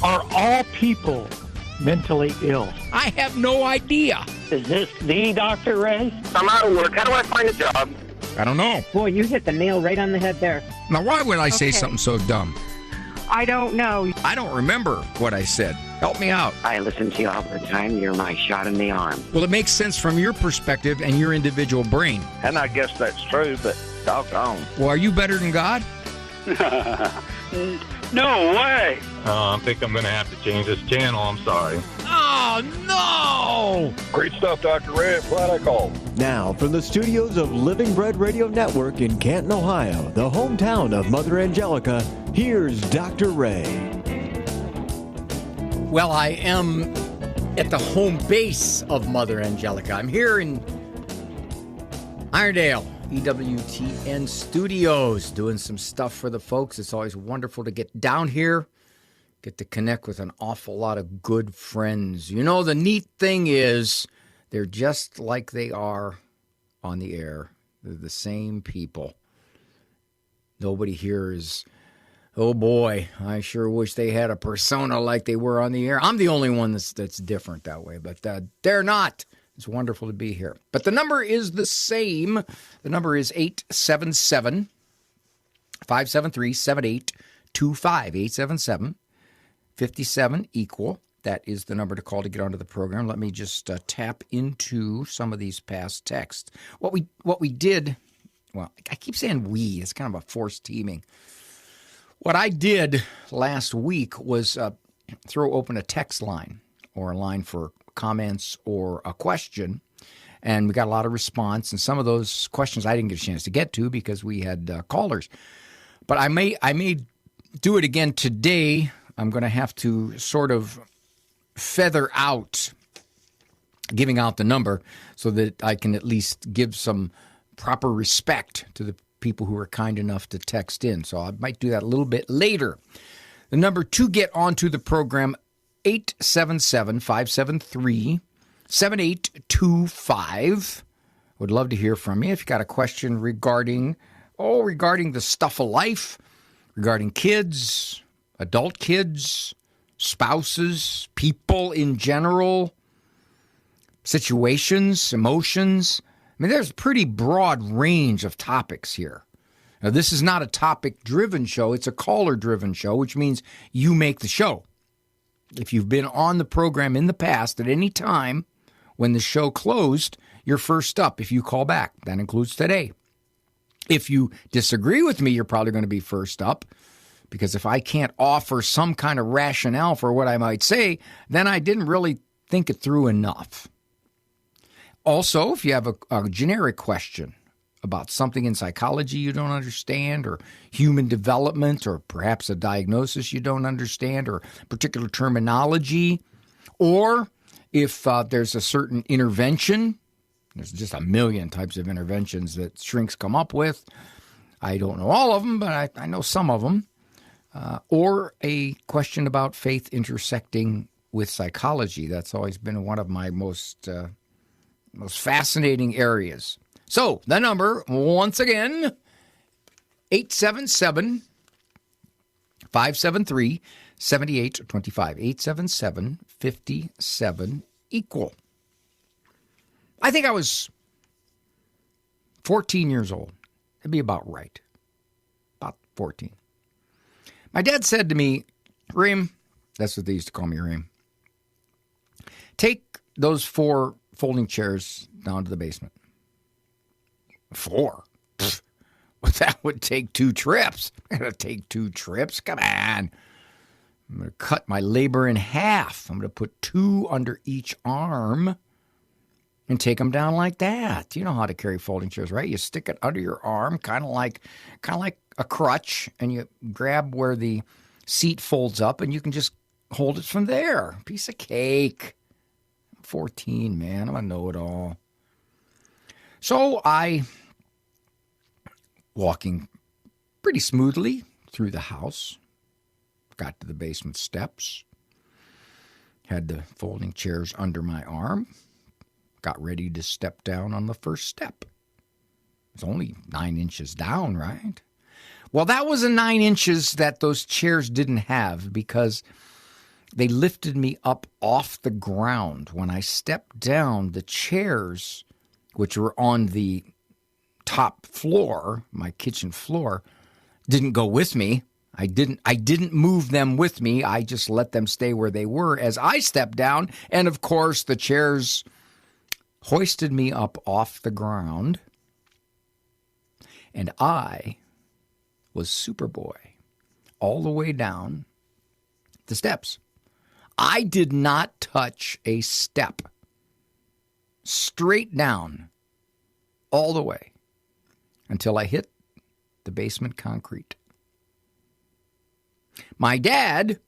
Are all people mentally ill? I have no idea. Is this the Dr. Ray? I'm out of work. How do I find a job? I don't know. Boy, you hit the nail right on the head there. Now, why would I say something so dumb? I don't know. I don't remember what I said. Help me out. I listen to you all the time. You're my shot in the arm. Well, it makes sense from your perspective and your individual brain. And I guess that's true, but doggone. Well, are you better than God? No way. I think I'm going to have to change this channel. I'm sorry. Oh, no! Great stuff, Dr. Ray. I'm glad I called. Now, from the studios of Living Bread Radio Network in Canton, Ohio, the hometown of Mother Angelica, here's Dr. Ray. Well, I am at the home base of Mother Angelica. I'm here in Irondale, EWTN Studios, doing some stuff for the folks. It's always wonderful to get down here, get to connect with an awful lot of good friends. You know, the neat thing is they're just like they are on the air. They're the same people. Nobody here is, oh boy, I sure wish they had a persona like they were on the air. I'm the only one that's different that way, but they're not. It's wonderful to be here. But the number is the same. The number is 877-573-7825. 877-57 equal. That is the number to call to get onto the program. Let me just tap into some of these past texts. What we did, well, I keep saying we. It's kind of a forced teaming. What I did last week was throw open a text line or a line for comments or a question, and we got a lot of response. And some of those questions I didn't get a chance to get to because we had callers. But I may do it again today. I'm going to have to sort of feather out giving out the number so that I can at least give some proper respect to the people who are kind enough to text in. So I might do that a little bit later. The number to get onto the program, 877-573-7825. Would love to hear from you. If you got a question regarding the stuff of life, regarding kids, adult kids, spouses, people in general, situations, emotions. I mean, there's a pretty broad range of topics here. Now, this is not a topic-driven show. It's a caller-driven show, which means you make the show. If you've been on the program in the past at any time when the show closed, you're first up if you call back. That includes today. If you disagree with me, you're probably going to be first up, because if I can't offer some kind of rationale for what I might say, then I didn't really think it through enough. Also, if you have a generic question about something in psychology you don't understand, or human development, or perhaps a diagnosis you don't understand, or particular terminology, or if there's a certain intervention, there's just a million types of interventions that shrinks come up with. I don't know all of them, but I know some of them. Or a question about faith intersecting with psychology. That's always been one of my most fascinating areas. So, the number, once again, 877-573-7825. 877-57 equal. I think I was 14 years old. It'd be about right. About 14. My dad said to me, Reem, that's what they used to call me, Reem, take those 4 folding chairs down to the basement. 4? Pfft. Well, that would take 2 trips. I'm going to take 2 trips? Come on. I'm going to cut my labor in half. I'm going to put 2 under each arm and take them down like that. You know how to carry folding chairs, right? You stick it under your arm, kind of like a crutch, and you grab where the seat folds up, and you can just hold it from there. Piece of cake. I'm 14, man. I'm a know-it-all. So I, walking pretty smoothly through the house, got to the basement steps, had the folding chairs under my arm, got ready to step down on the first step. It's only 9 inches down, right? Well, that was a 9 inches that those chairs didn't have, because They lifted me up off the ground. When I stepped down, the chairs, which were on the top floor, my kitchen floor, didn't go with me. I didn't move them with me. I just let them stay where they were as I stepped down. And of course, the chairs hoisted me up off the ground. And I was Superboy all the way down the steps. I did not touch a step. Straight down all the way until I hit the basement concrete. My dad,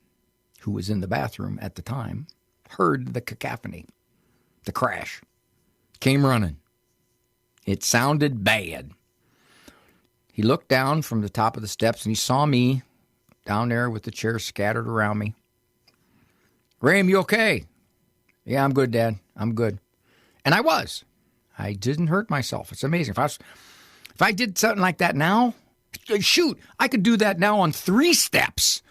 who was in the bathroom at the time, heard the cacophony, the crash, came running. It sounded bad. He looked down from the top of the steps and he saw me down there with the chairs scattered around me. Ram, you okay? Yeah, I'm good, Dad. I'm good. And I was. I didn't hurt myself. It's amazing. If I did something like that now, shoot, I could do that now on 3 steps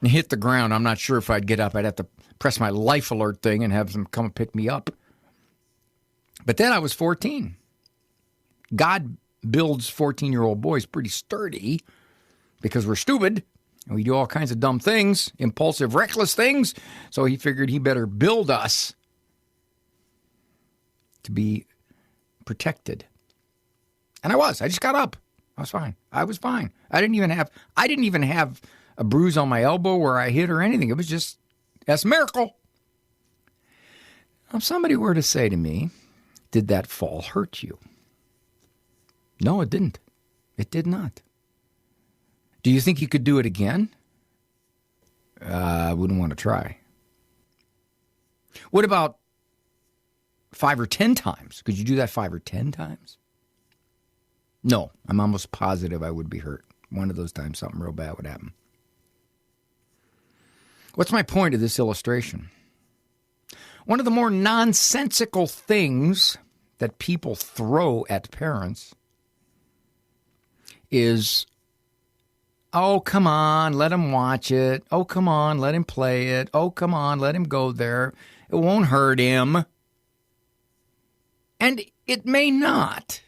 and hit the ground. I'm not sure if I'd get up. I'd have to press my life alert thing and have them come and pick me up. But then I was 14. God builds 14-year-old boys pretty sturdy because we're stupid and we do all kinds of dumb things, impulsive, reckless things. So he figured he better build us to be protected. And I was. I just got up. I was fine. I was fine. I didn't even have a bruise on my elbow where I hit or anything. It was just, that's a miracle. If somebody were to say to me, did that fall hurt you? No, it didn't. It did not. Do you think you could do it again? I wouldn't want to try. What about 5 or 10 times? Could you do that 5 or 10 times? No, I'm almost positive I would be hurt. One of those times something real bad would happen. What's my point of this illustration? One of the more nonsensical things that people throw at parents is, oh, come on, let him watch it. Oh, come on, let him play it. Oh, come on, let him go there. It won't hurt him. And it may not.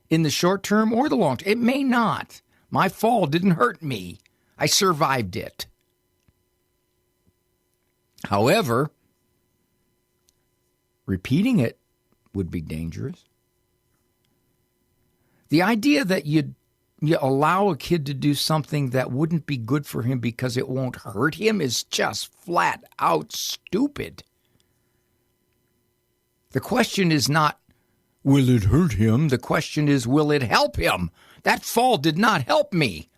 In the short term or the long term, it may not. My fall didn't hurt me. I survived it. However, repeating it would be dangerous. The idea that you allow a kid to do something that wouldn't be good for him because it won't hurt him is just flat out stupid. The question is not, will it hurt him? The question is, will it help him? That fall did not help me.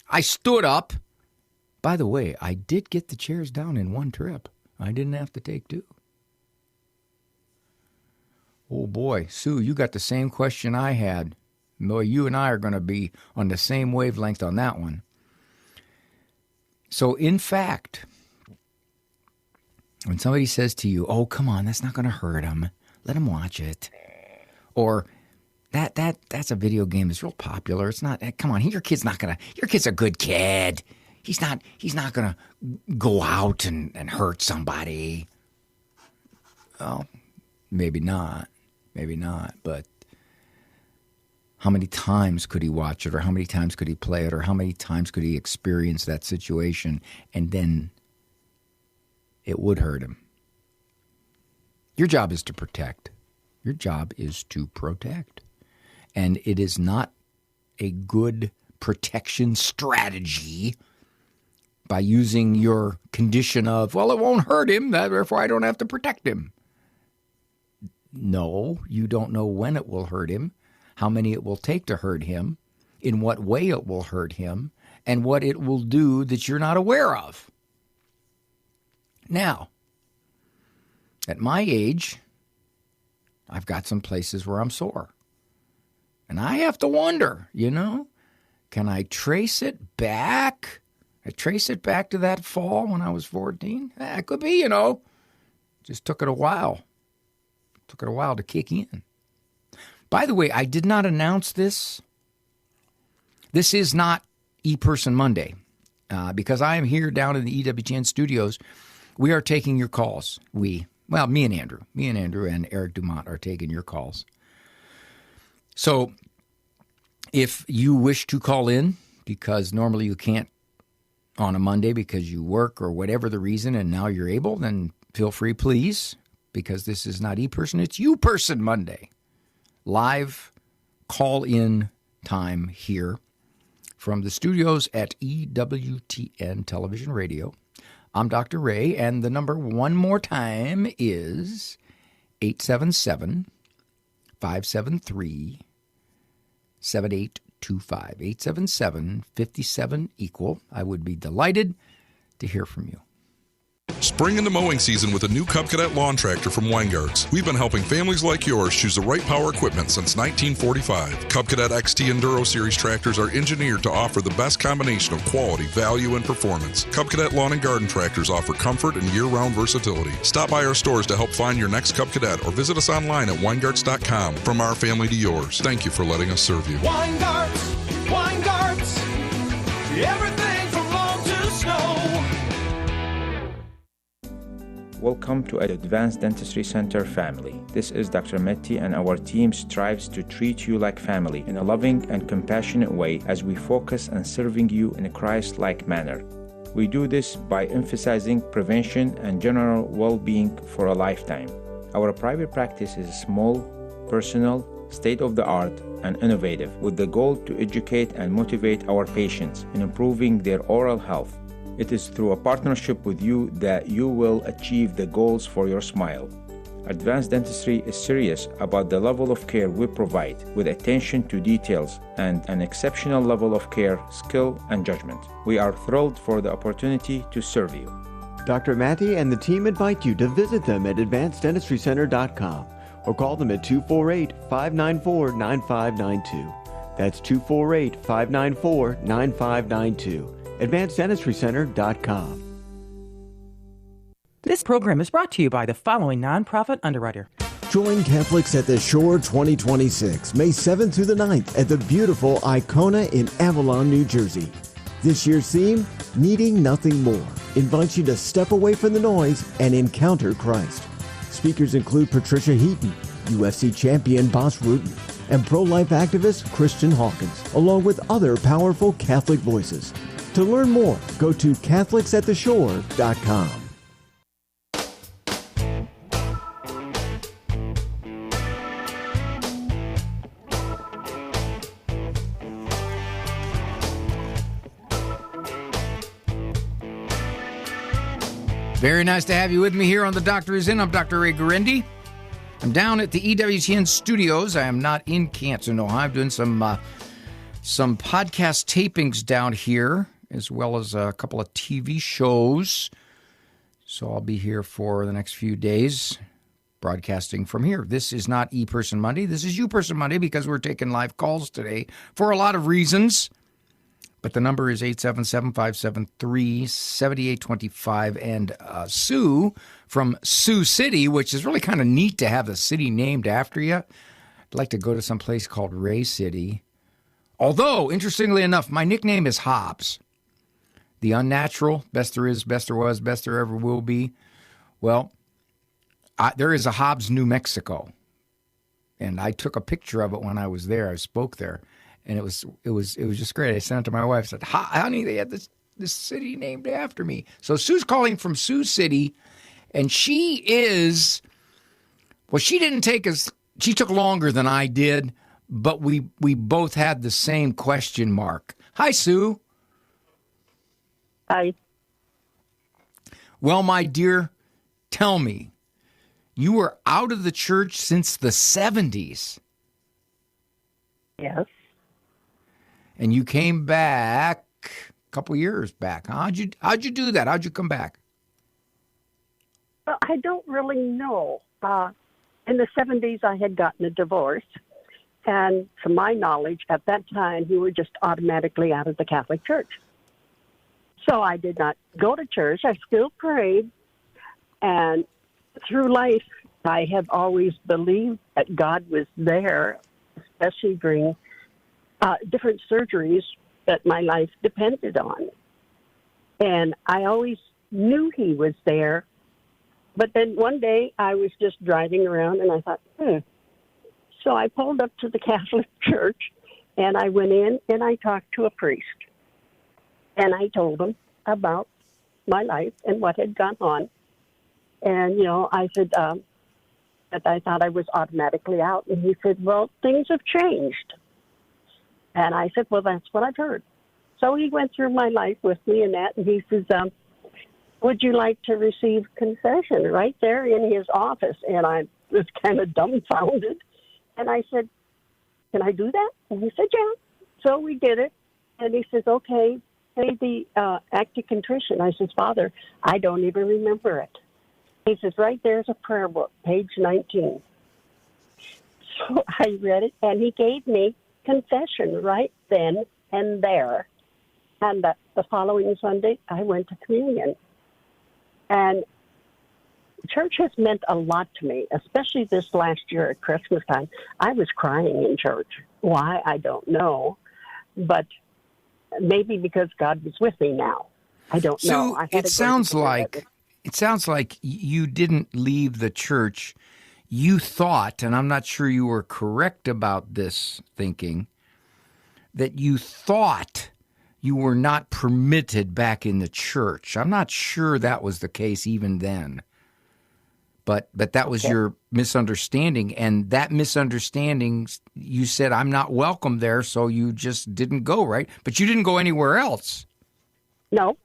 I stood up. By the way, I did get the chairs down in one trip. I didn't have to take 2. Oh boy, Sue, you got the same question I had. Boy, you and I are going to be on the same wavelength on that one. So in fact, when somebody says to you, oh, come on, that's not going to hurt him. Let him watch it. Or that's a video game that's real popular. It's not, come on, your kid's a good kid. He's not going to go out and hurt somebody. Well, maybe not, but how many times could he watch it, or how many times could he play it, or how many times could he experience that situation, and then it would hurt him? Your job is to protect. Your job is to protect. And it is not a good protection strategy by using your condition of, well, it won't hurt him, therefore I don't have to protect him. No, you don't know when it will hurt him, how many it will take to hurt him, in what way it will hurt him, and what it will do that you're not aware of. Now, at my age, I've got some places where I'm sore. And I have to wonder, can I trace it back? I trace it back to that fall when I was 14? It could be, Just took it a while. Took it a while to kick in. By the way, I did not announce this. This is not E-Person Monday. because I am here down in the EWTN studios. We are taking your calls. Me and Andrew and Eric Dumont are taking your calls. So if you wish to call in, because normally you can't on a Monday because you work or whatever the reason, and now you're able, then feel free, please, because this is not ePerson, it's YouPerson Monday. Live call-in time here from the studios at EWTN Television Radio. I'm Dr. Ray, and the number one more time is 877-573-7825. 877-57-EQUAL. I would be delighted to hear from you. Spring into mowing season with a new Cub Cadet lawn tractor from Weingarts. We've been helping families like yours choose the right power equipment since 1945. Cub Cadet XT Enduro Series tractors are engineered to offer the best combination of quality, value, and performance. Cub Cadet lawn and garden tractors offer comfort and year-round versatility. Stop by our stores to help find your next Cub Cadet or visit us online at Weingarts.com. From our family to yours, thank you for letting us serve you. Weingarts, everything from lawn to snow. Welcome to Advanced Dentistry Center family. This is Dr. Metti, and our team strives to treat you like family in a loving and compassionate way as we focus on serving you in a Christ-like manner. We do this by emphasizing prevention and general well-being for a lifetime. Our private practice is small, personal, state-of-the-art, and innovative, with the goal to educate and motivate our patients in improving their oral health. It is through a partnership with you that you will achieve the goals for your smile. Advanced Dentistry is serious about the level of care we provide, with attention to details and an exceptional level of care, skill, and judgment. We are thrilled for the opportunity to serve you. Dr. Matty and the team invite you to visit them at advanceddentistrycenter.com or call them at 248-594-9592. That's 248-594-9592. AdvancedDentistryCenter.com. This program is brought to you by the following nonprofit underwriter. Join Catholics at the Shore 2026, May 7th through the 9th at the beautiful Icona in Avalon, New Jersey. This year's theme, Needing Nothing More, invites you to step away from the noise and encounter Christ. Speakers include Patricia Heaton, UFC champion Bas Rutten, and pro-life activist Christian Hawkins, along with other powerful Catholic voices. To learn more, go to CatholicsAtTheShore.com. Very nice to have you with me here on The Doctor Is In. I'm Dr. Ray Guarendi. I'm down at the EWTN studios. I am not in Canton, Ohio. I'm doing some podcast tapings down here, as well as a couple of TV shows. So I'll be here for the next few days, broadcasting from here. This is not ePerson Monday. This is YouPerson Monday, because we're taking live calls today for a lot of reasons. But the number is 877-573-7825. And Sue from Sioux City, which is really kind of neat to have the city named after you. I'd like to go to some place called Ray City. Although, interestingly enough, my nickname is Hobbs. The unnatural, best there is, best there was, best there ever will be. Well, there is a Hobbs, New Mexico. And I took a picture of it when I was there. I spoke there. And it was just great. I sent it to my wife. I said, honey, they had this city named after me. So Sue's calling from Sioux City, and she took longer than I did, but we both had the same question mark. Hi, Sue. Hi. Well, my dear, tell me, you were out of the church since the 70s. Yes. And you came back a couple years back. How'd you do that? How'd you come back? Well, I don't really know. In the 70s, I had gotten a divorce. And to my knowledge, at that time, you were just automatically out of the Catholic Church. So I did not go to church. I still prayed. And through life, I have always believed that God was there, especially during different surgeries that my life depended on. And I always knew he was there. But then one day I was just driving around and I thought, So I pulled up to the Catholic Church and I went in and I talked to a priest. And I told him about my life and what had gone on. And, I said that I thought I was automatically out. And he said, well, things have changed. And I said, well, that's what I've heard. So he went through my life with me and that. And he says, would you like to receive confession right there in his office? And I was kind of dumbfounded. And I said, can I do that? And he said, yeah. So we did it. And he says, okay, say the act of contrition. I says, Father, I don't even remember it. He says, right there's a prayer book, page 19. So I read it, and he gave me confession right then and there. And the following Sunday, I went to communion. And church has meant a lot to me, especially this last year at Christmas time. I was crying in church. Why, I don't know. But maybe because God was with me now. I don't know. It sounds like you didn't leave the church. You thought, and I'm not sure you were correct about this thinking, that you thought you were not permitted back in the church. I'm not sure that was the case even then. But that was your misunderstanding, and that misunderstanding, you said, I'm not welcome there, so you just didn't go, right? But you didn't go anywhere else. No.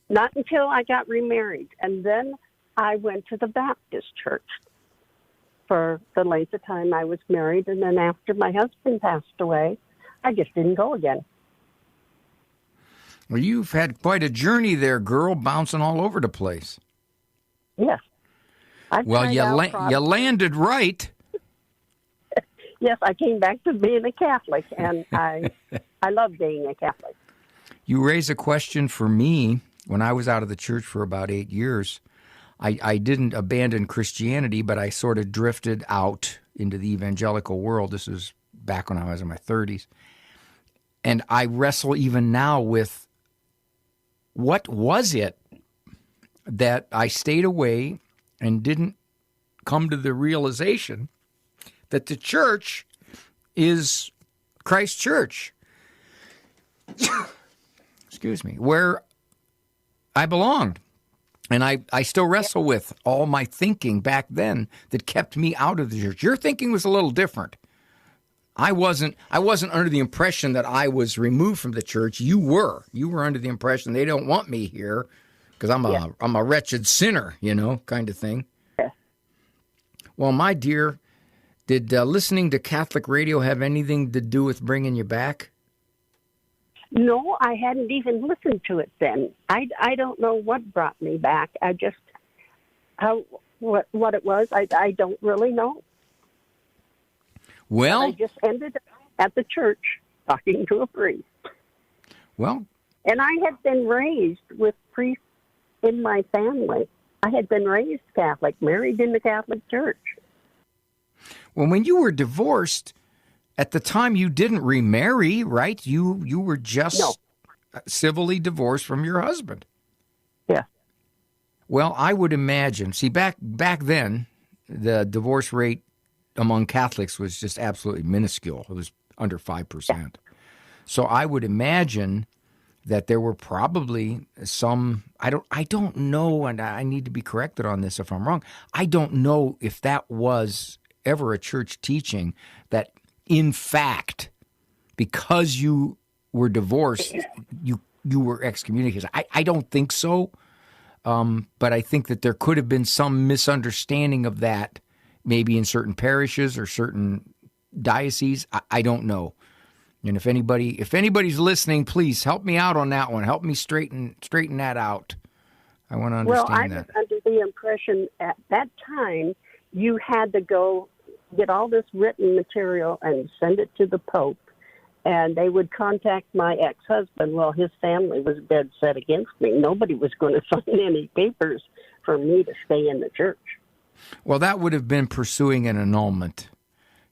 Not until I got remarried, and then I went to the Baptist church for the length of time I was married, and then after my husband passed away, I just didn't go again. Well, you've had quite a journey there, girl, bouncing all over the place. Yes. You landed right. Yes, I came back to being a Catholic, and I love being a Catholic. You raise a question for me. When I was out of the church for about 8 years, I didn't abandon Christianity, but I sort of drifted out into the evangelical world. This was back when I was in my 30s. And I wrestle even now with what was it that I stayed away and didn't come to the realization that the church is Christ Church. Excuse me. Where I belonged. And I still wrestle with all my thinking back then that kept me out of the church. Your thinking was a little different. I wasn't under the impression that I was removed from the church. You were under the impression they don't want me here because I'm a wretched sinner, kind of thing. Yeah. Well, my dear, did listening to Catholic radio have anything to do with bringing you back? No, I hadn't even listened to it then. I don't know what brought me back. I just what it was. I don't really know. Well, I just ended up at the church talking to a priest. Well, and I had been raised with priests in my family. I had been raised Catholic, married in the Catholic Church. Well, when you were divorced, at the time you didn't remarry, right? You were just civilly divorced from your husband. Yeah. Well, I would imagine. See, back then, the divorce rate among Catholics was just absolutely minuscule. It was under 5%. So I would imagine that there were probably some, I don't know, and I need to be corrected on this if I'm wrong. I don't know if that was ever a church teaching that, in fact, because you were divorced, you were excommunicated. I don't think so, but I think that there could have been some misunderstanding of that, maybe in certain parishes or certain dioceses. I don't know. And if anybody's listening, please help me out on that one. Help me straighten that out. I want to understand that. Well, I was under the impression at that time you had to go get all this written material and send it to the Pope, and they would contact my ex-husband. Well, his family was dead set against me. Nobody was going to sign any papers for me to stay in the church. Well, that would have been pursuing an annulment,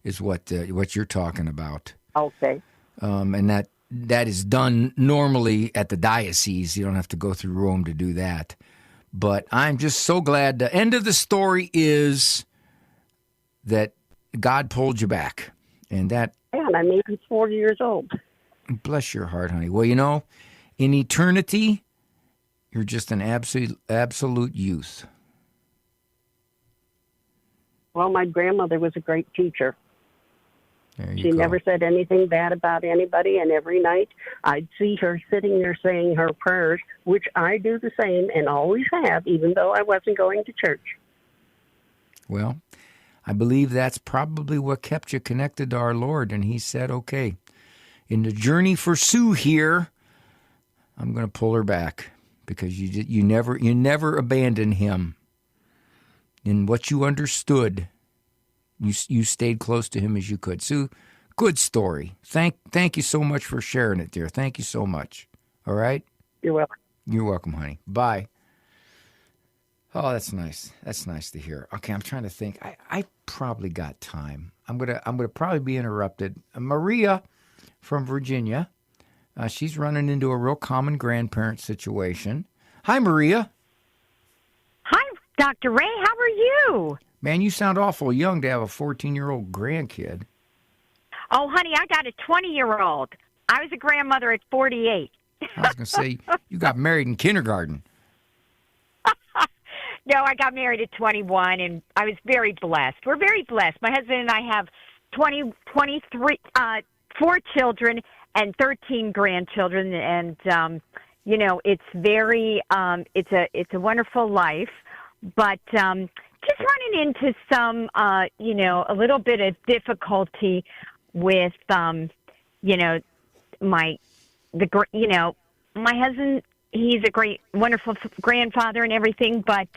is what you're talking about. Okay. And that is done normally at the diocese. You don't have to go through Rome to do that. But I'm just so glad. The end of the story is that God pulled you back. And that... And I'm 84 years old. Bless your heart, honey. Well, you know, in eternity, you're just an absolute youth. Well, my grandmother was a great teacher. She go. never said anything bad about anybody, and every night I'd see her sitting there saying her prayers, which I do the same and always have, even though I wasn't going to church. Well, I believe that's probably what kept you connected to our Lord, and he said, okay, in the journey for Sue here, I'm going to pull her back because you never abandoned him. In what you understood, you stayed close to him as you could. Sue, good story. Thank you so much for sharing it, dear. Thank you so much. All right? You're welcome. You're welcome, honey. Bye. Oh, that's nice. That's nice to hear. Okay, I'm trying to think. I probably got time. I'm gonna probably be interrupted. Maria from Virginia. She's running into a real common grandparent situation. Hi, Maria. Hi, Dr. Ray. How are you? Man, you sound awful young to have a 14-year-old grandkid. Oh, honey, I got a 20-year-old. I was a grandmother at 48. I was going to say, you got married in kindergarten. No, I got married at 21, and I was very blessed. We're very blessed. My husband and I have 4 children and 13 grandchildren, and you know, it's very it's a wonderful life, but just running into some you know, a little bit of difficulty with you know, my husband. He's a great, wonderful grandfather and everything, but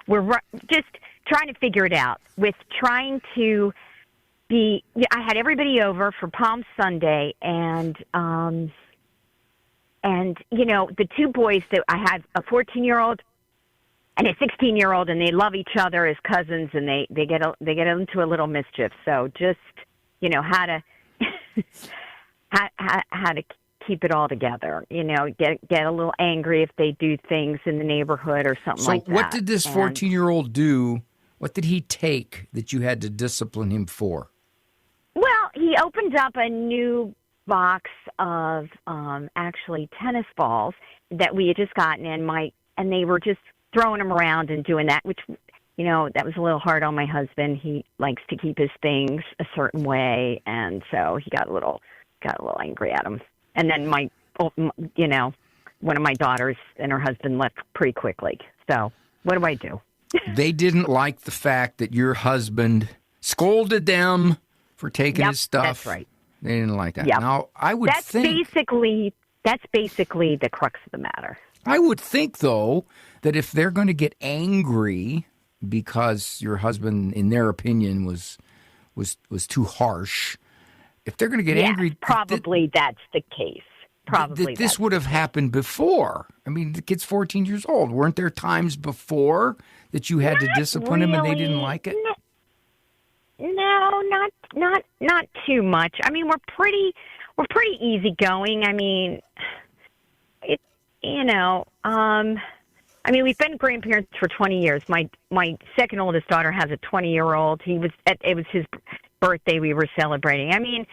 we're just trying to figure it out. With trying to be, I had everybody over for Palm Sunday, and you know, the 2 boys that I had, a 14-year-old and a 16-year-old, and they love each other as cousins, and they get into a little mischief. So just, you know, how to how to keep it all together, you know, get a little angry if they do things in the neighborhood or something like that. So what did this 14-year-old do? What did he take that you had to discipline him for? Well, he opened up a new box of actually tennis balls that we had just gotten, and they were just throwing them around and doing that, which, you know, that was a little hard on my husband. He likes to keep his things a certain way, and so he got a little angry at him. And then you know, one of my daughters and her husband left pretty quickly. So what do I do? They didn't like the fact that your husband scolded them for taking his stuff. That's right. They didn't like that. Yep. Now, I would think... That's basically the crux of the matter. I would think, though, that if they're going to get angry because your husband, in their opinion, was too harsh... If they're going to get angry... Probably that's the case. Probably this would have happened before. I mean, the kid's 14 years old. Weren't there times before that you had to discipline him and they didn't like it? No, not too much. I mean, we're pretty easygoing. I mean, I mean, we've been grandparents for 20 years. My second oldest daughter has a 20-year-old. It was his birthday we were celebrating. I mean,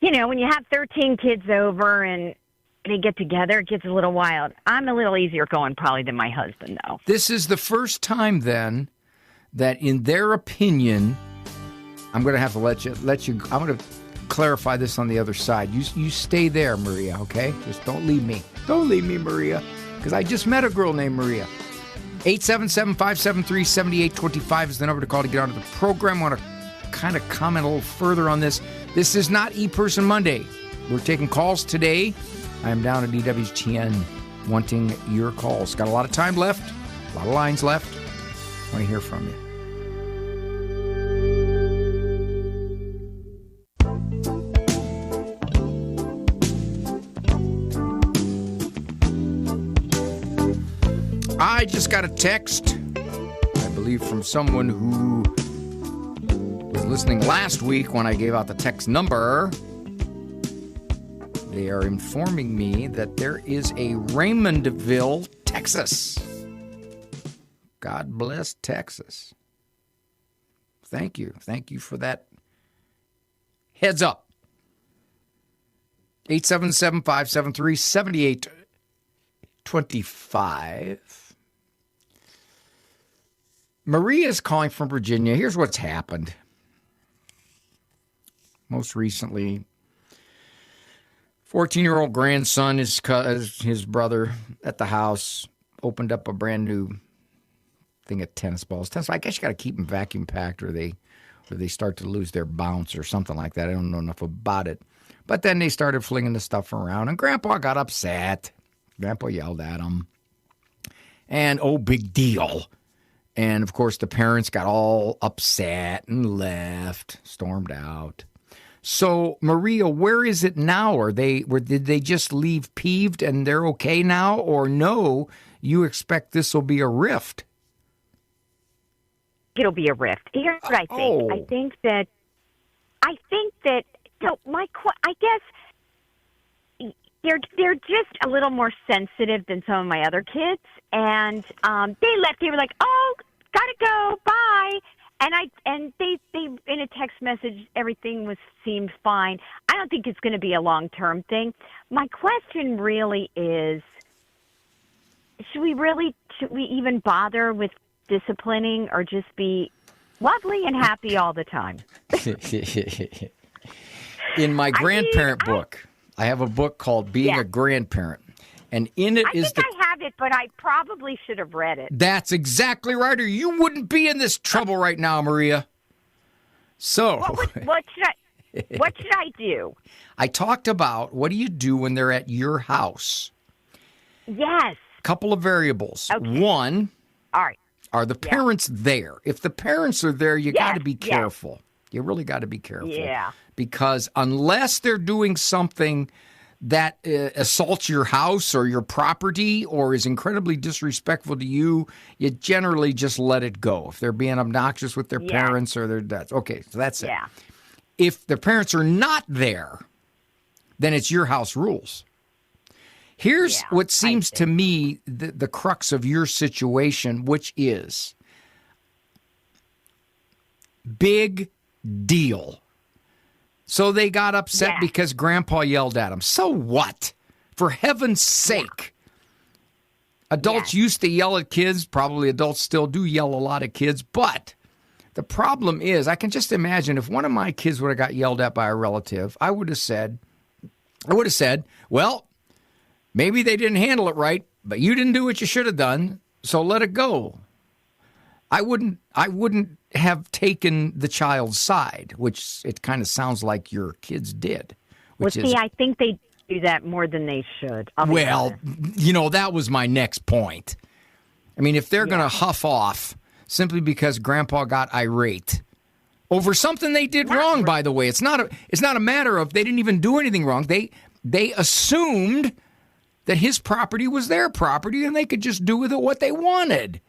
you know, when you have 13 kids over and they get together, it gets a little wild. I'm a little easier going probably than my husband, though. This is the first time, then, that in their opinion, I'm going to have to let you. I'm going to clarify this on the other side. You stay there, Maria, okay? Just don't leave me. Don't leave me, Maria, because I just met a girl named Maria. 877-573-7825 is the number to call to get onto the program. I want to kind of comment a little further on this. This is not ePerson Monday. We're taking calls today. I am down at EWTN wanting your calls. Got a lot of time left, a lot of lines left. I want to hear from you. I just got a text, I believe from someone who was listening last week when I gave out the text number. They are informing me that there is a Raymondville, Texas. God bless Texas. Thank you. Thank you for that heads up. 877-573-7825. Maria's calling from Virginia. Here's what's happened. Most recently, 14-year-old grandson, his brother at the house, opened up a brand new thing of tennis balls. I guess you got to keep them vacuum packed or they start to lose their bounce or something like that. I don't know enough about it. But then they started flinging the stuff around, and Grandpa got upset. Grandpa yelled at him. And, oh, big deal. And, of course, the parents got all upset and left, stormed out. So, Maria, where is it now? Did they just leave peeved and they're okay now? Or no, you expect this will be a rift? It'll be a rift. Here's what I think. Oh. I think that. So I guess they're just a little more sensitive than some of my other kids, and they left. They were like, "Oh, gotta go, bye." And they in a text message, everything seemed fine. I don't think it's going to be a long-term thing. My question really is, should we even bother with disciplining or just be lovely and happy all the time? In my grandparent book, I have a book called Being a Grandparent. And in it I have it, but I probably should have read it. That's exactly right, or you wouldn't be in this trouble right now, Maria. So, what should I do? I talked about what do you do when they're at your house? Yes. Couple of variables. Okay. One, all right, are the parents there? If the parents are there, you got to be careful. You really got to be careful. Yeah. Because unless they're doing something that assaults your house or your property or is incredibly disrespectful to you, you generally just let it go. If they're being obnoxious with their parents or their dads. Okay, so that's it. If the parents are not there, then it's your house rules. Here's what seems to me the crux of your situation, which is big deal. So they got upset because Grandpa yelled at them. So what? For heaven's sake. Adults used to yell at kids. Probably adults still do yell a lot at kids. But the problem is, I can just imagine if one of my kids would have got yelled at by a relative, I would have said, well, maybe they didn't handle it right, but you didn't do what you should have done, so let it go. I wouldn't have taken the child's side, which it kind of sounds like your kids did. I think they do that more than they should. Well, that was my next point. I mean, if they're going to huff off simply because Grandpa got irate over something they did wrong, by the way, it's not a matter of they didn't even do anything wrong. They assumed that his property was their property and they could just do with it what they wanted.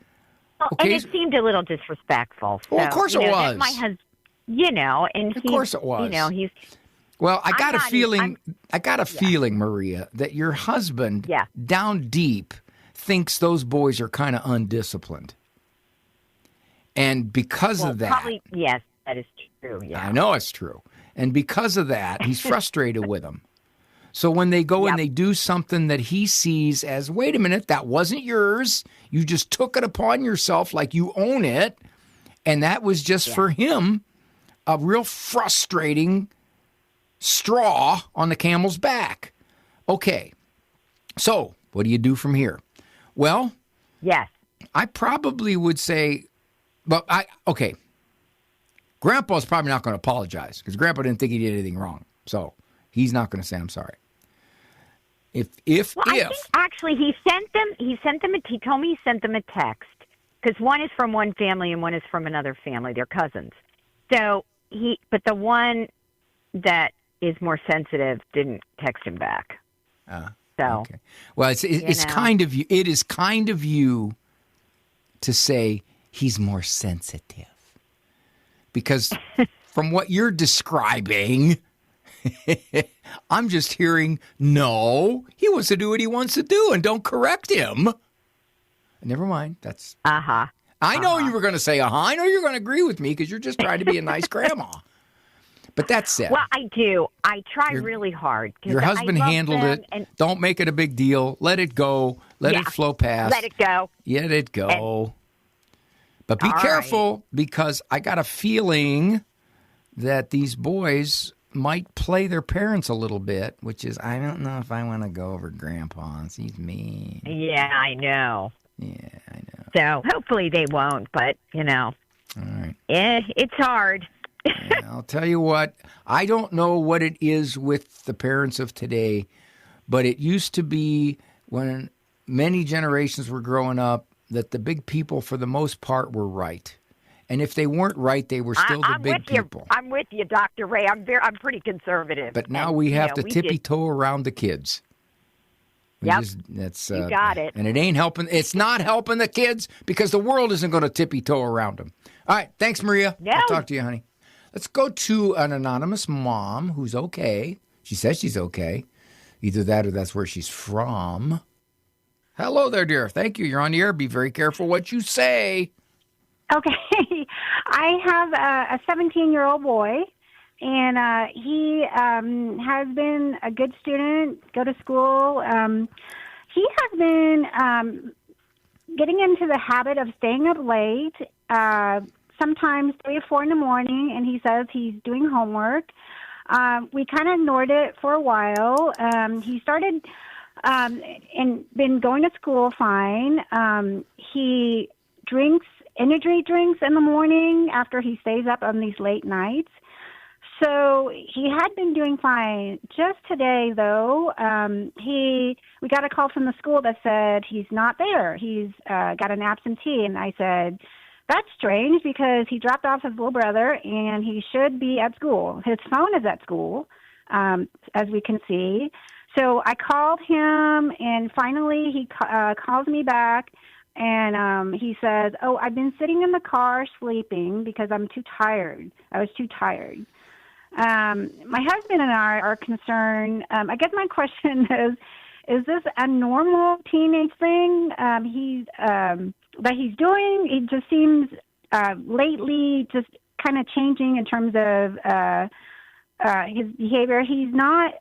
Okay. And it seemed a little disrespectful. So, well, of course it was. My husband, and of course it was. He's. Well, I got a feeling, Maria, that your husband, down deep, thinks those boys are kind of undisciplined, and because of that, probably yes, that is true. Yeah, I know it's true, and because of that, he's frustrated with them. So when they go and they do something that he sees as, wait a minute, that wasn't yours. You just took it upon yourself like you own it. And that was just for him a real frustrating straw on the camel's back. Okay. So what do you do from here? Well, I probably would say, Grandpa's probably not going to apologize because Grandpa didn't think he did anything wrong. So he's not going to say I'm sorry. I think actually he sent them. He told me he sent them a text because one is from one family and one is from another family. They're cousins. So but the one that is more sensitive didn't text him back. Okay. Well, it's kind of you. It is kind of you to say he's more sensitive because from what you're describing. I'm just hearing, no, he wants to do what he wants to do, and don't correct him. Never mind. That's Uh-huh. I know you were going to say I know you're going to agree with me because you're just trying to be a nice grandma. But that's it. Well, I do. I try really hard. 'Cause Your husband I love handled them it. and- Don't make it a big deal. Let it go. Let it flow past. Let it go. Let it go. But be All careful because I got a feeling that these boys might play their parents a little bit, which is, I don't know if I want to go over Grandpa's. He's mean. Yeah, I know. Yeah, I know. So hopefully they won't, but, All right. it's hard. Yeah, I'll tell you what, I don't know what it is with the parents of today, but it used to be when many generations were growing up that the big people, for the most part, were right. And if they weren't right, they were still the big people. I'm with you, Dr. Ray. I'm pretty conservative. But now and, we have to we tippy-toe around the kids. Yep. That's, you got it. And it ain't helping. It's not helping the kids because the world isn't going to tippy-toe around them. All right. Thanks, Maria. No. I'll talk to you, honey. Let's go to an anonymous mom who's okay. She says she's okay. Either that or that's where she's from. Hello there, dear. Thank you. You're on the air. Be very careful what you say. Okay. I have a 17-year-old boy, and he has been a good student, go to school. He has been getting into the habit of staying up late, sometimes 3 or 4 in the morning, and he says he's doing homework. We kind of ignored it for a while. He started and been going to school fine. He drinks energy drinks in the morning after he stays up on these late nights. So he had been doing fine. Just today, though, we got a call from the school that said he's not there. He's got an absentee, and I said, that's strange because he dropped off his little brother, and he should be at school. His phone is at school, as we can see. So I called him, and finally he calls me back, and he says, oh, I've been sitting in the car sleeping because I'm too tired. I was too tired. My husband and I are concerned. I guess my question is this a normal teenage thing that he's doing? It just seems lately just kind of changing in terms of his behavior. He's not,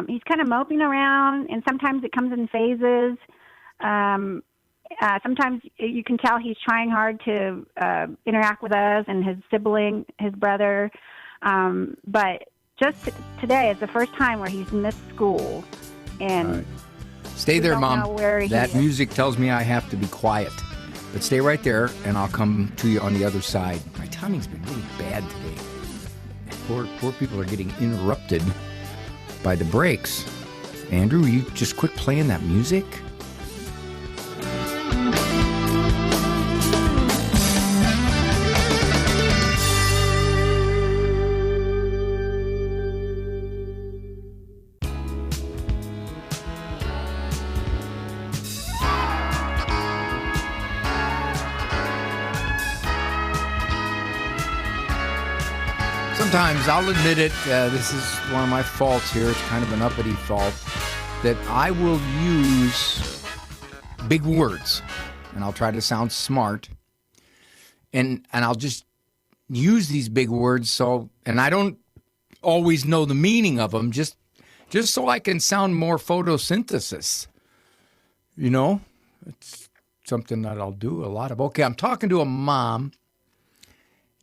he's kind of moping around, and sometimes it comes in phases. Sometimes you can tell he's trying hard to interact with us and his sibling, his brother. But just today is the first time where he's missed school. And right. Stay there, Mom. That is. music tells me I have to be quiet. But stay right there, and I'll come to you on the other side. My timing's been really bad today. Poor people are getting interrupted by the breaks. Andrew, will you just quit playing that music? Sometimes, I'll admit it, this is one of my faults here. It's kind of an uppity fault, that I will use big words, and I'll try to sound smart, and I'll just use these big words and I don't always know the meaning of them, just so I can sound more photosynthesis. You know, it's something that I'll do a lot of. Okay, I'm talking to a mom.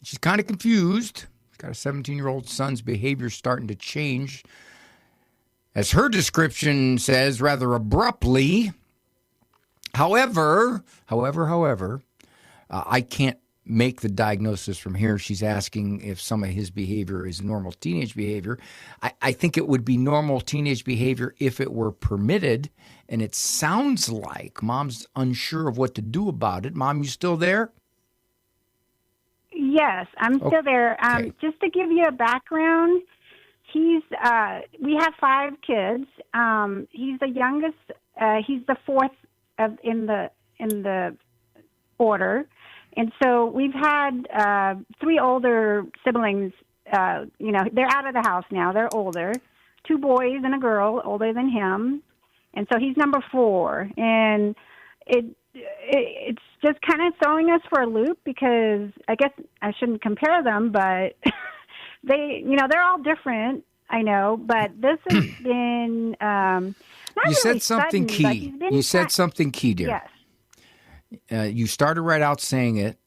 She's kind of confused. Got a 17-year-old son's behavior starting to change, as her description says, rather abruptly. However, I can't make the diagnosis from here. She's asking if some of his behavior is normal teenage behavior. I think it would be normal teenage behavior if it were permitted, and it sounds like Mom's unsure of what to do about it. Mom, you still there? Yes, I'm still there. Okay. Just to give you a background, we have 5 kids. He's the youngest. He's the 4th in the order, and so we've had 3 older siblings they're out of the house now. They're older. 2 boys and a girl older than him. And so he's number 4. And it's just kind of throwing us for a loop because I guess I shouldn't compare them, but they're all different. I know, but this has been you said something key. You said something key, dear. Yes. You started right out saying it,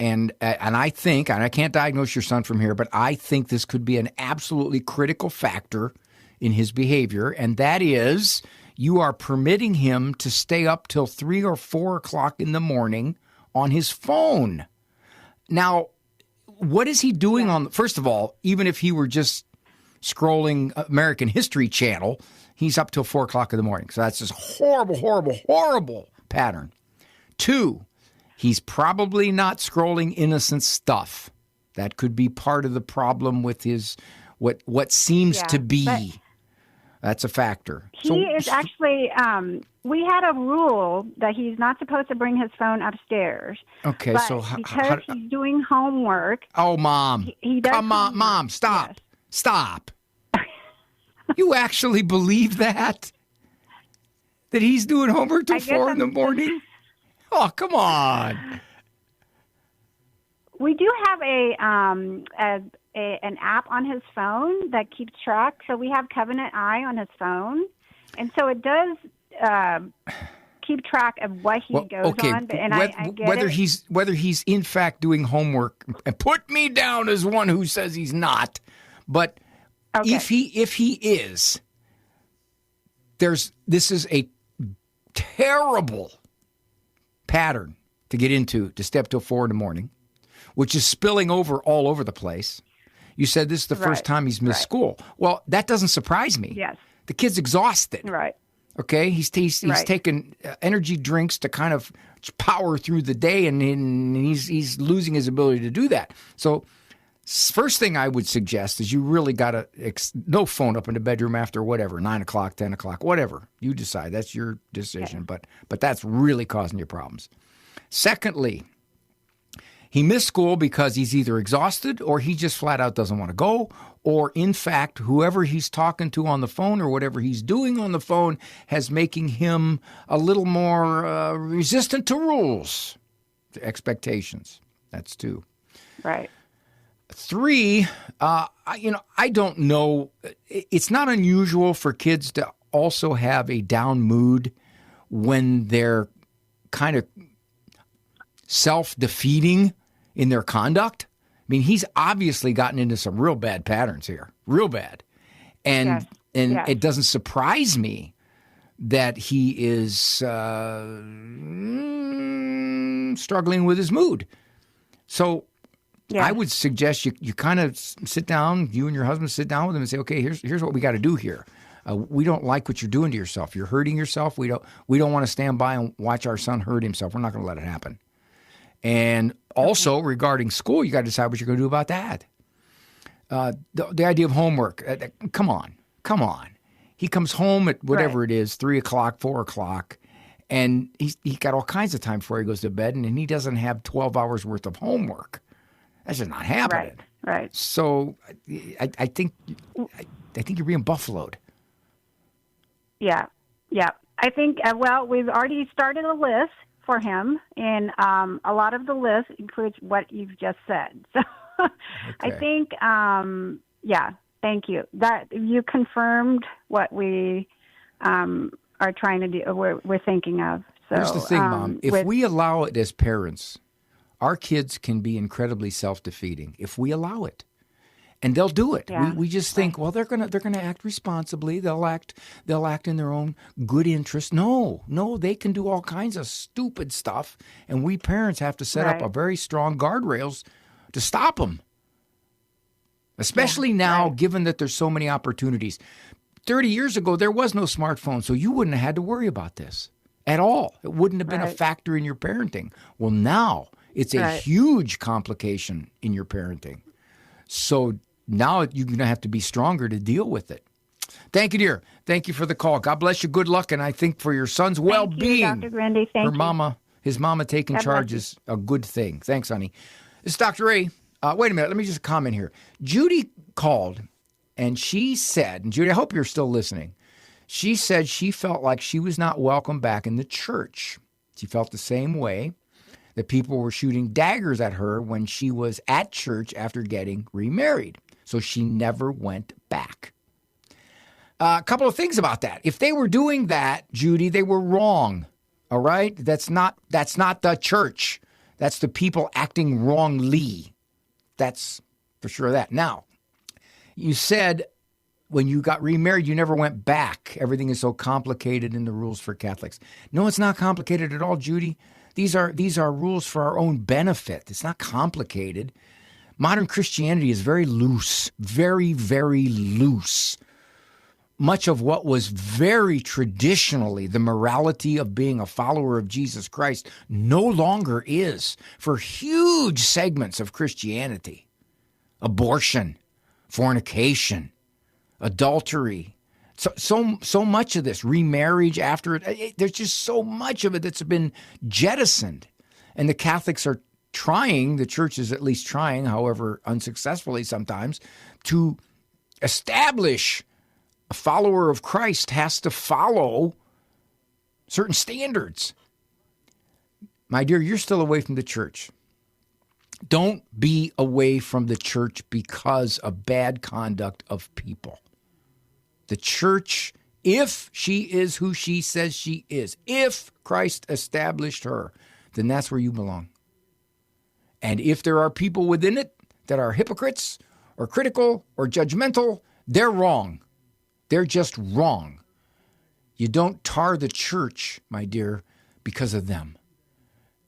and I think, and I can't diagnose your son from here, but I think this could be an absolutely critical factor in his behavior, and that is you are permitting him to stay up till 3 or 4 o'clock in the morning on his phone. Now, what is he doing on? First of all, even if he were just scrolling American History Channel, he's up till 4 o'clock in the morning. So that's just horrible, horrible, horrible pattern. 2, he's probably not scrolling innocent stuff. That could be part of the problem with his what seems to be. That's a factor. He is actually, we had a rule that he's not supposed to bring his phone upstairs. Okay, but so because he's doing homework. Oh, Mom. He does Come on, Mom, stop. Yes. Stop. You actually believe that? That he's doing homework till 4 in the morning? Oh, come on. We do have an app on his phone that keeps track. So we have Covenant Eye on his phone. And so it does keep track of what he goes on. And I get whether he's in fact doing homework, and put me down as one who says he's not. But if he is, this is a terrible pattern to get into, to step till 4 in the morning, which is spilling over all over the place. You said this is the first time he's missed school. Well, that doesn't surprise me. Yes. The kid's exhausted. Right. Okay? He's taken energy drinks to kind of power through the day, and he's losing his ability to do that. So first thing I would suggest is you really got to no phone up in the bedroom after whatever, 9 o'clock, 10 o'clock, whatever. You decide. That's your decision. Okay. But that's really causing you problems. Secondly, he missed school because he's either exhausted or he just flat out doesn't want to go, or in fact, whoever he's talking to on the phone or whatever he's doing on the phone has making him a little more resistant to rules, to expectations. That's 2. Right. 3, I don't know. It's not unusual for kids to also have a down mood when they're kind of self-defeating in their conduct. I mean, he's obviously gotten into some real bad patterns here, real bad. And it doesn't surprise me that he is struggling with his mood. So I would suggest you kind of sit down, you and your husband sit down with him and say, okay, here's what we got to do here. We don't like what you're doing to yourself. You're hurting yourself. We don't want to stand by and watch our son hurt himself. We're not going to let it happen. And also regarding school, you got to decide what you're going to do about that. The idea of homework. Come on. He comes home at whatever it is, 3 o'clock, 4 o'clock, and he's got all kinds of time before he goes to bed, and he doesn't have 12 hours worth of homework. That's just not happening. Right. So I think you're being buffaloed. Yeah. I think, we've already started a list for him, and a lot of the list includes what you've just said. So I think, thank you. That you confirmed what we are trying to do, we're thinking of. So, here's the thing, Mom. If we allow it as parents, our kids can be incredibly self-defeating if we allow it. And they'll do it. Yeah. We just think, well, they're gonna act responsibly. They'll act in their own good interest. No, they can do all kinds of stupid stuff, and we parents have to set up a very strong guardrails to stop them. Especially now, given that there's so many opportunities. 30 years ago, there was no smartphone, so you wouldn't have had to worry about this at all. It wouldn't have been a factor in your parenting. Well, now it's a huge complication in your parenting. So now you're going to have to be stronger to deal with it. Thank you, dear. Thank you for the call. God bless you. Good luck. And I think for your son's well-being, Dr. Grundy. Thank you. His mama taking charge is a good thing. Thanks, honey. This is Dr. A. Wait a minute. Let me just comment here. Judy called, and she said, and Judy, I hope you're still listening. She said she felt like she was not welcome back in the church. She felt the same way, that people were shooting daggers at her when she was at church after getting remarried. So she never went back. A couple of things about that. If they were doing that, Judy, they were wrong. All right? That's not the church. That's the people acting wrongly. That's for sure that. Now, you said when you got remarried, you never went back. Everything is so complicated in the rules for Catholics. No, it's not complicated at all, Judy. These are rules for our own benefit. It's not complicated. Modern Christianity is very loose, very, very loose. Much of what was very traditionally the morality of being a follower of Jesus Christ no longer is for huge segments of Christianity. Abortion, fornication, adultery, so much of this, remarriage after it, there's just so much of it that's been jettisoned. And the Catholics are trying, the church is at least trying, however unsuccessfully sometimes, to establish a follower of Christ has to follow certain standards. My dear, you're still away from the church. Don't be away from the church because of bad conduct of people. The church, if she is who she says she is, if Christ established her, then that's where you belong. And if there are people within it that are hypocrites or critical or judgmental, they're wrong. They're just wrong. You don't tar the church, my dear, because of them.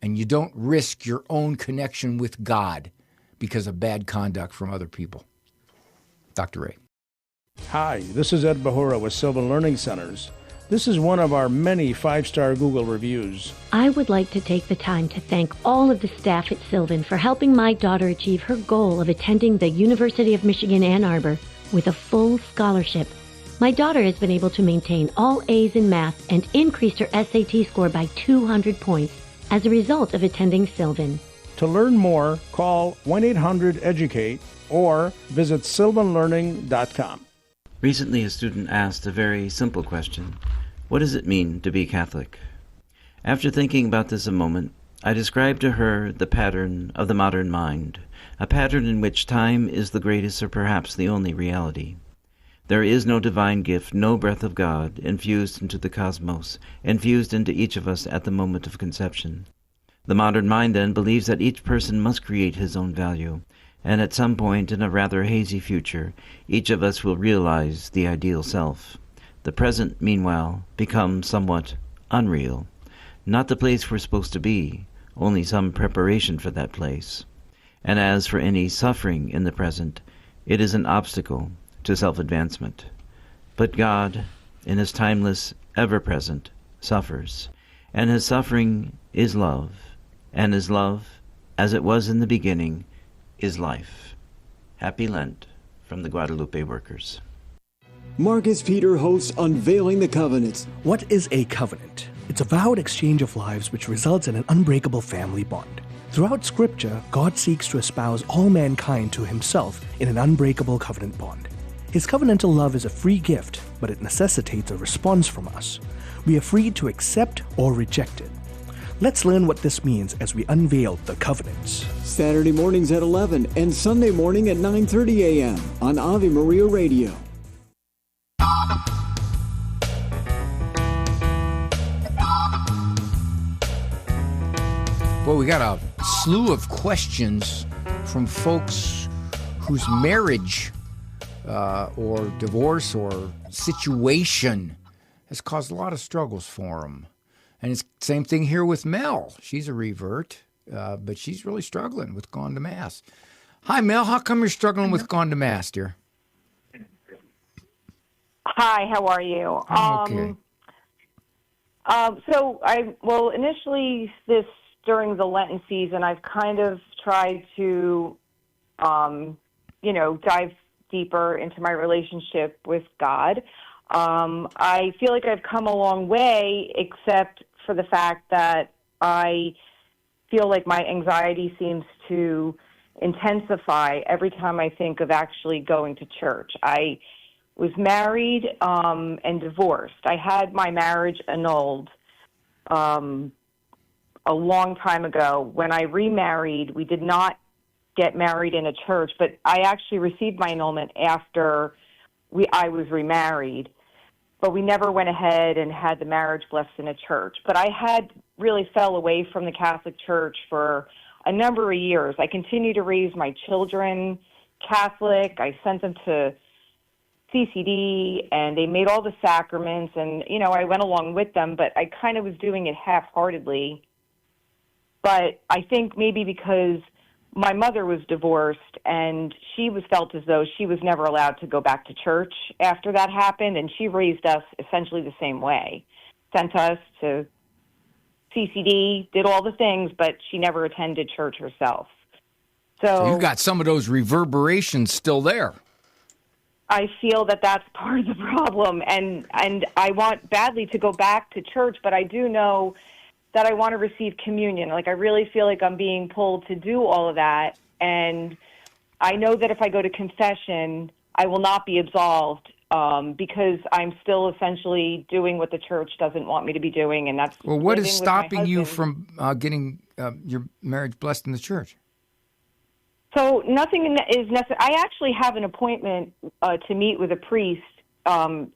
And you don't risk your own connection with God because of bad conduct from other people. Dr. Ray. Hi, this is Ed Bahura with Sylvan Learning Centers. This is one of our many 5-star Google reviews. I would like to take the time to thank all of the staff at Sylvan for helping my daughter achieve her goal of attending the University of Michigan Ann Arbor with a full scholarship. My daughter has been able to maintain all A's in math and increased her SAT score by 200 points as a result of attending Sylvan. To learn more, call 1-800-EDUCATE or visit sylvanlearning.com. Recently, a student asked a very simple question. What does it mean to be Catholic? After thinking about this a moment, I described to her the pattern of the modern mind, a pattern in which time is the greatest or perhaps the only reality. There is no divine gift, no breath of God infused into the cosmos, infused into each of us at the moment of conception. The modern mind, then, believes that each person must create his own value, and at some point in a rather hazy future, each of us will realize the ideal self. The present, meanwhile, becomes somewhat unreal. Not the place we're supposed to be, only some preparation for that place. And as for any suffering in the present, it is an obstacle to self-advancement. But God, in His timeless, ever-present, suffers, and His suffering is love, and His love, as it was in the beginning, is life. Happy Lent from the Guadalupe Workers. Marcus Peter hosts Unveiling the Covenants. What is a covenant? It's a vowed exchange of lives which results in an unbreakable family bond. Throughout Scripture, God seeks to espouse all mankind to Himself in an unbreakable covenant bond. His covenantal love is a free gift, but it necessitates a response from us. We are free to accept or reject it. Let's learn what this means as we unveil the covenants. Saturday mornings at 11 and Sunday morning at 9:30 a.m. on Ave Maria Radio. Well, we got a slew of questions from folks whose marriage or divorce or situation has caused a lot of struggles for them. And it's the same thing here with Mel. She's a revert, but she's really struggling with going to Mass. Hi, Mel. How come you're struggling with going to Mass, dear? Hi, how are you? I'm okay. Initially during the Lenten season, I've kind of tried to, dive deeper into my relationship with God. I feel like I've come a long way, except for the fact that I feel like my anxiety seems to intensify every time I think of actually going to church. I was married and divorced. I had my marriage annulled a long time ago. When I remarried, we did not get married in a church, but I actually received my annulment after I was remarried. But we never went ahead and had the marriage blessed in a church. But I had really fell away from the Catholic Church for a number of years. I continued to raise my children Catholic. I sent them to CCD, and they made all the sacraments, and, you know, I went along with them, but I kind of was doing it half-heartedly. But I think maybe because my mother was divorced, and she felt as though she was never allowed to go back to church after that happened, and she raised us essentially the same way. Sent us to CCD, did all the things, but she never attended church herself. So you got some of those reverberations still there. I feel that that's part of the problem, and I want badly to go back to church, but I do know that I want to receive communion. Like, I really feel like I'm being pulled to do all of that, and I know that if I go to confession, I will not be absolved because I'm still essentially doing what the church doesn't want me to be doing, and that's well. What is stopping you from getting your marriage blessed in the church? So nothing is necessary. I actually have an appointment to meet with a priest.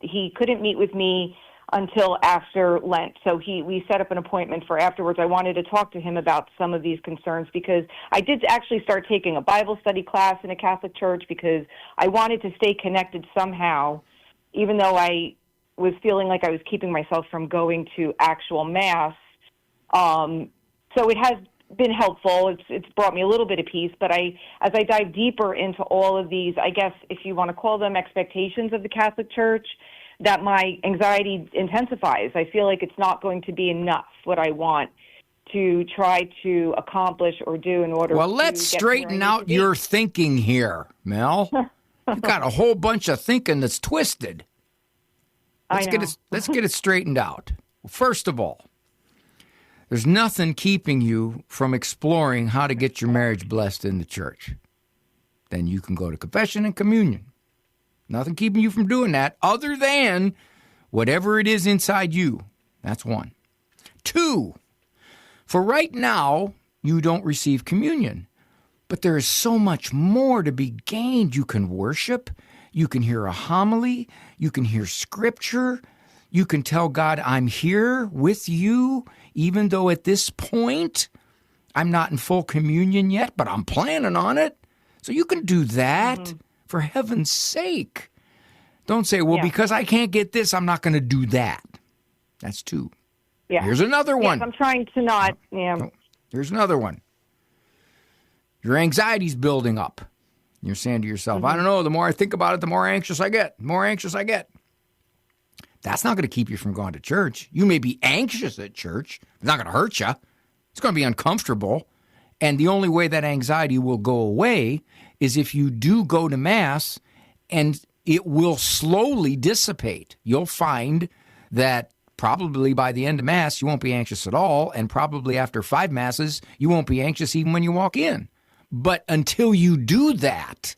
He couldn't meet with me until after Lent, so we set up an appointment for afterwards. I wanted to talk to him about some of these concerns because I did actually start taking a Bible study class in a Catholic church because I wanted to stay connected somehow, even though I was feeling like I was keeping myself from going to actual Mass. So it has been helpful. It's brought me a little bit of peace, but as I dive deeper into all of these, I guess if you want to call them expectations of the Catholic Church, that my anxiety intensifies. I feel like it's not going to be enough what I want to try to accomplish or do in order well, to let's straighten out your thinking here, Mel. You've got a whole bunch of thinking that's twisted. Let's get it straightened out. First of all, there's nothing keeping you from exploring how to get your marriage blessed in the church. Then you can go to confession and communion. Nothing keeping you from doing that other than whatever it is inside you. That's one. Two, for right now, you don't receive communion. But there is so much more to be gained. You can worship. You can hear a homily. You can hear scripture. You can tell God, I'm here with you, even though at this point I'm not in full communion yet, but I'm planning on it. So you can do that, for heaven's sake. Don't say, well, because I can't get this, I'm not going to do that. That's two. Yeah. Here's another one. Yes, I'm trying to not. Yeah. No. Here's another one. Your anxiety's building up. You're saying to yourself, I don't know, the more I think about it, the more anxious I get. The more anxious I get. That's not going to keep you from going to church. You may be anxious at church. It's not going to hurt you. It's going to be uncomfortable. And the only way that anxiety will go away is if you do go to Mass, and it will slowly dissipate. You'll find that probably by the end of Mass, you won't be anxious at all. And probably after 5 Masses, you won't be anxious even when you walk in. But until you do that,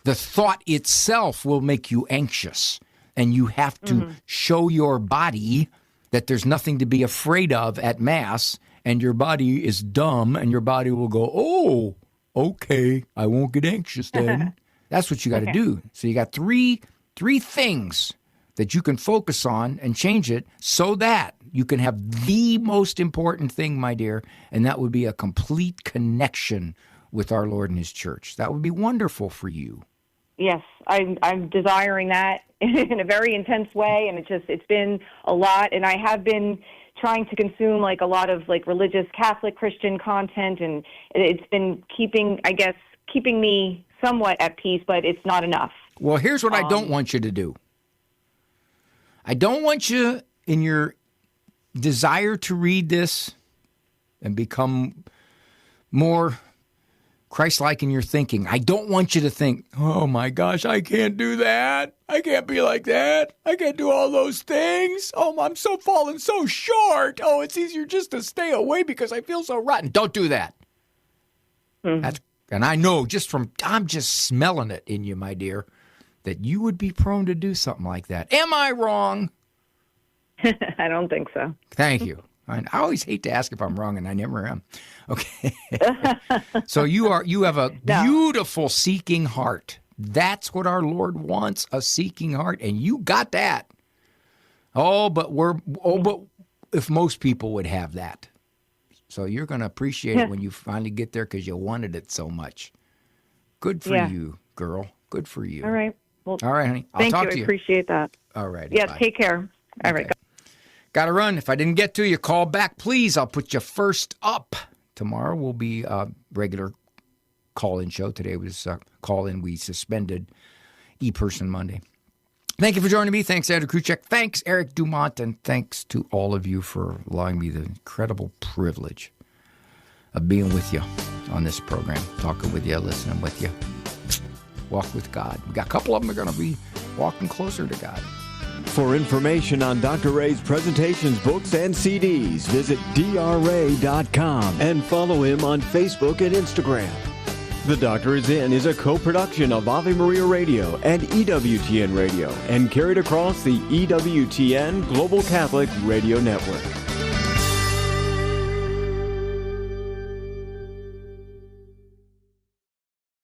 the thought itself will make you anxious. And you have to show your body that there's nothing to be afraid of at Mass, and your body is dumb, and your body will go, oh, okay, I won't get anxious then. That's what you got to do. So you got three things that you can focus on and change it so that you can have the most important thing, my dear, and that would be a complete connection with our Lord and His church. That would be wonderful for you. Yes, I'm desiring that in a very intense way, and it's been a lot, and I have been trying to consume like a lot of like religious Catholic Christian content, and it's been keeping me somewhat at peace, but it's not enough. Well, here's what I don't want you to do. I don't want you, in your desire to read this and become more Christ-like in your thinking, I don't want you to think, oh my gosh, I can't do that. I can't be like that. I can't do all those things. Oh, I'm so falling so short. Oh, it's easier just to stay away because I feel so rotten. Don't do that. And I know I'm just smelling it in you, my dear, that you would be prone to do something like that. Am I wrong? I don't think so. Thank you. I always hate to ask if I'm wrong, and I never am. Okay. So you have a beautiful seeking heart. That's what our Lord wants, a seeking heart, and you got that. But if most people would have that. So you're going to appreciate it when you finally get there because you wanted it so much. Good for you, girl. Good for you. All right. Well, all right, honey. I'll talk to you. I appreciate that. All right. Yeah, bye. take care. All right. Got to run. If I didn't get to you, call back, please. I'll put you first up. Tomorrow will be a regular call-in show. Today was call-in. We suspended ePerson Monday. Thank you for joining me. Thanks, Andrew Kruchek. Thanks, Eric Dumont. And thanks to all of you for allowing me the incredible privilege of being with you on this program, talking with you, listening with you. Walk with God. We got a couple of them are going to be walking closer to God. For information on Dr. Ray's presentations, books, and CDs, visit drray.com and follow him on Facebook and Instagram. The Doctor Is In is a co-production of Ave Maria Radio and EWTN Radio and carried across the EWTN Global Catholic Radio Network.